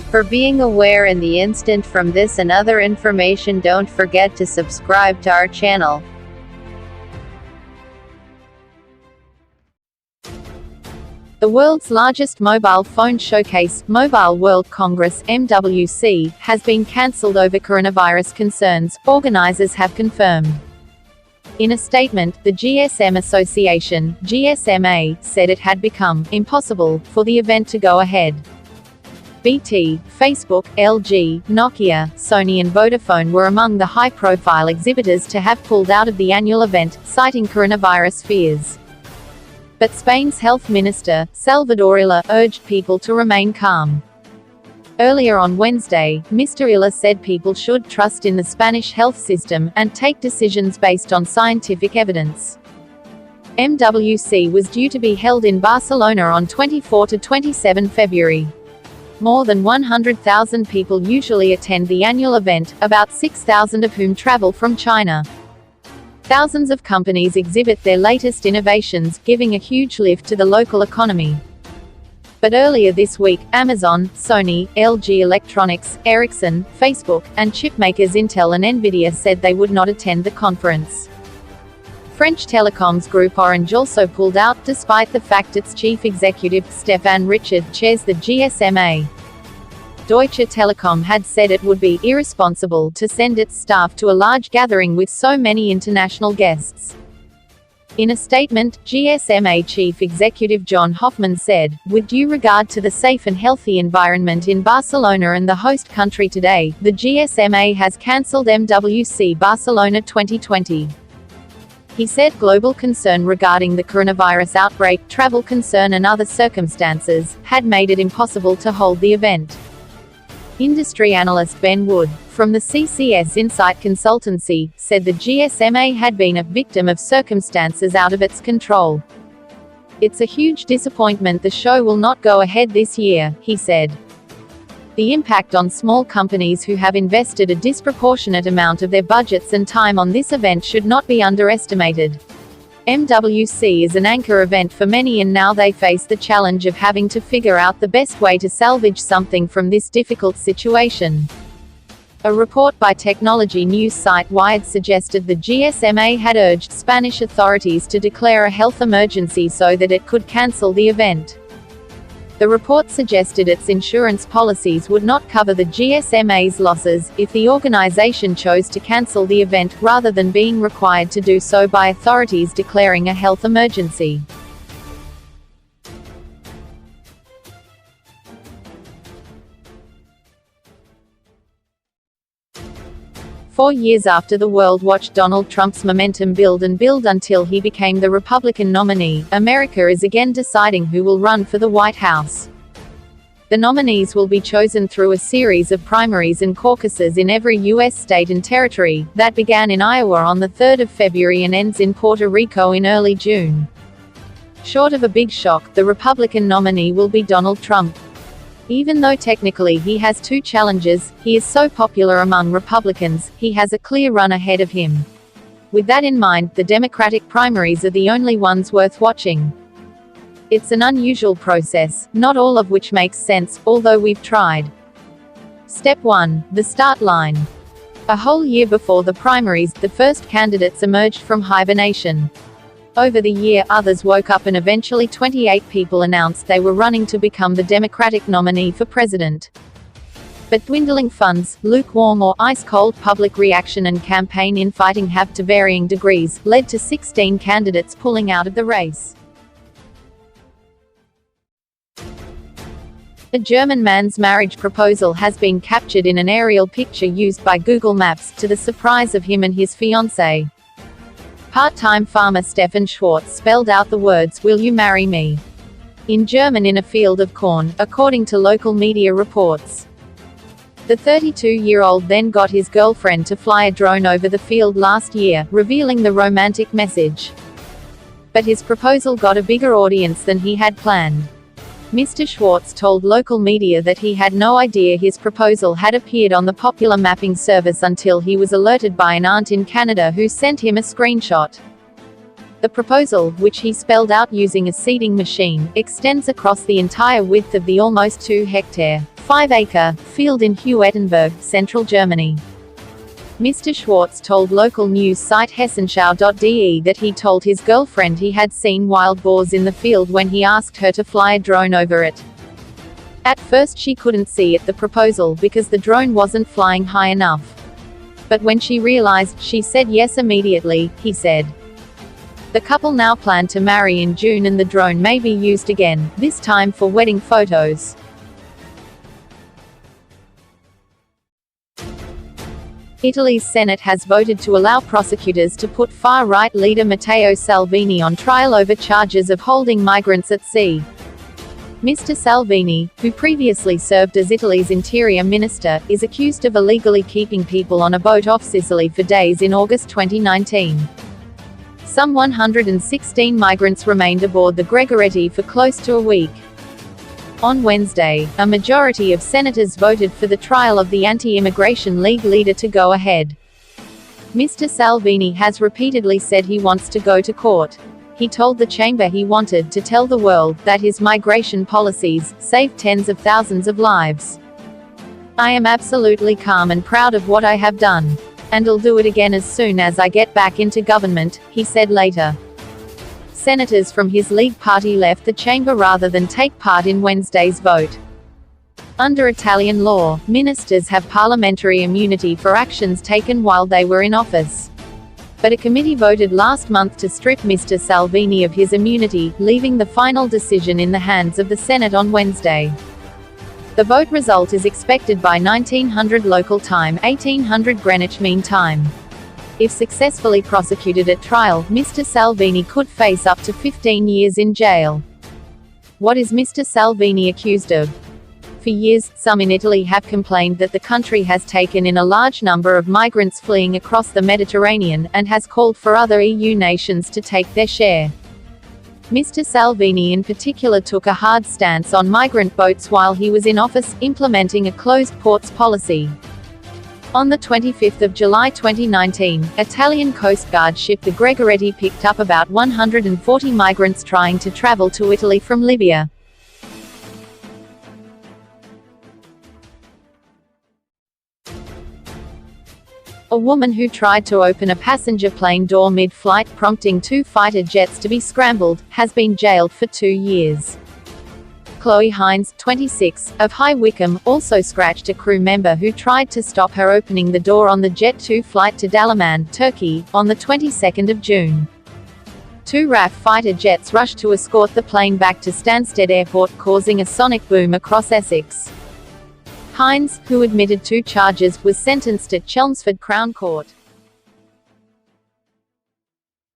For being aware in the instant from this and other information, don't forget to subscribe to our channel. The world's largest mobile phone showcase, Mobile World Congress (MWC), has been cancelled over coronavirus concerns, organizers have confirmed. In a statement, the GSM Association, GSMA, said it had become impossible for the event to go ahead. BT, Facebook, LG, Nokia, Sony and Vodafone were among the high-profile exhibitors to have pulled out of the annual event, citing coronavirus fears. But Spain's health minister, Salvador Illa, urged people to remain calm. Earlier on Wednesday, Mr. Illa said people should trust in the Spanish health system, and take decisions based on scientific evidence. MWC was due to be held in Barcelona on 24 to 27 February. More than 100,000 people usually attend the annual event, about 6,000 of whom travel from China. Thousands of companies exhibit their latest innovations, giving a huge lift to the local economy. But earlier this week, Amazon, Sony, LG Electronics, Ericsson, Facebook, and chipmakers Intel and Nvidia said they would not attend the conference. French telecoms group Orange also pulled out, despite the fact its chief executive, Stéphane Richard, chairs the GSMA. Deutsche Telekom had said it would be irresponsible to send its staff to a large gathering with so many international guests. In a statement, GSMA chief executive John Hoffman said, "With due regard to the safe and healthy environment in Barcelona and the host country today, the GSMA has cancelled MWC Barcelona 2020. He said global concern regarding the coronavirus outbreak, travel concern and other circumstances, had made it impossible to hold the event. Industry analyst Ben Wood, from the CCS Insight Consultancy, said the GSMA had been a victim of circumstances out of its control. "It's a huge disappointment the show will not go ahead this year," he said. The impact on small companies who have invested a disproportionate amount of their budgets and time on this event should not be underestimated. MWC is an anchor event for many, and now they face the challenge of having to figure out the best way to salvage something from this difficult situation. A report by technology news site Wired suggested the GSMA had urged Spanish authorities to declare a health emergency so that it could cancel the event. The report suggested its insurance policies would not cover the GSMA's losses if the organization chose to cancel the event, rather than being required to do so by authorities declaring a health emergency. "4 years after the world watched Donald Trump's momentum build and build until he became the Republican nominee, America is again deciding who will run for the White House. The nominees will be chosen through a series of primaries and caucuses in every U.S. state and territory, that began in Iowa on the 3rd of February and ends in Puerto Rico in early June. Short of a big shock, the Republican nominee will be Donald Trump. Even though technically he has 2 challenges, he is so popular among Republicans, he has a clear run ahead of him. With that in mind, the Democratic primaries are the only ones worth watching. It's an unusual process, not all of which makes sense, although we've tried. Step 1. The start line. A whole year before the primaries, the first candidates emerged from hibernation. Over the year, others woke up and eventually 28 people announced they were running to become the Democratic nominee for president. But dwindling funds, lukewarm or ice-cold public reaction and campaign infighting have, to varying degrees, led to 16 candidates pulling out of the race. A German man's marriage proposal has been captured in an aerial picture used by Google Maps, to the surprise of him and his fiancée. Part-time farmer Stefan Schwartz spelled out the words, "Will you marry me?" in German in a field of corn, according to local media reports. The 32-year-old then got his girlfriend to fly a drone over the field last year, revealing the romantic message. But his proposal got a bigger audience than he had planned. Mr. Schwartz told local media that he had no idea his proposal had appeared on the popular mapping service until he was alerted by an aunt in Canada who sent him a screenshot. The proposal, which he spelled out using a seeding machine, extends across the entire width of the almost 2-hectare, 5-acre, field in Huettenberg, central Germany. Mr. Schwartz told local news site hessenschau.de that he told his girlfriend he had seen wild boars in the field when he asked her to fly a drone over it. At first she couldn't see it, the proposal, because the drone wasn't flying high enough. But when she realized, she said yes immediately, he said. The couple now plan to marry in June and the drone may be used again, this time for wedding photos. Italy's Senate has voted to allow prosecutors to put far-right leader Matteo Salvini on trial over charges of holding migrants at sea. Mr. Salvini, who previously served as Italy's interior minister, is accused of illegally keeping people on a boat off Sicily for days in August 2019. Some 116 migrants remained aboard the Gregoretti for close to a week. On Wednesday, a majority of senators voted for the trial of the anti-immigration league leader to go ahead. Mr. Salvini has repeatedly said he wants to go to court. He told the chamber he wanted to tell the world that his migration policies saved tens of thousands of lives. I am absolutely calm and proud of what I have done. And I'll do it again as soon as I get back into government, he said later. Senators from his League party left the chamber rather than take part in Wednesday's vote. Under Italian law, ministers have parliamentary immunity for actions taken while they were in office. But a committee voted last month to strip Mr. Salvini of his immunity, leaving the final decision in the hands of the Senate on Wednesday. The vote result is expected by 1900 local time, 1800 Greenwich Mean Time. If successfully prosecuted at trial, Mr. Salvini could face up to 15 years in jail. What is Mr. Salvini accused of? For years, some in Italy have complained that the country has taken in a large number of migrants fleeing across the Mediterranean, and has called for other EU nations to take their share. Mr. Salvini in particular took a hard stance on migrant boats while he was in office, implementing a closed ports policy. On the 25th of July 2019, Italian Coast Guard ship the Gregoretti picked up about 140 migrants trying to travel to Italy from Libya. A woman who tried to open a passenger plane door mid-flight, prompting 2 fighter jets to be scrambled, has been jailed for 2 years. Chloe Hines, 26, of High Wycombe, also scratched a crew member who tried to stop her opening the door on the Jet 2 flight to Dalaman, Turkey, on the 22nd of June. 2 RAF fighter jets rushed to escort the plane back to Stansted Airport, causing a sonic boom across Essex. Hines, who admitted 2 charges, was sentenced at Chelmsford Crown Court.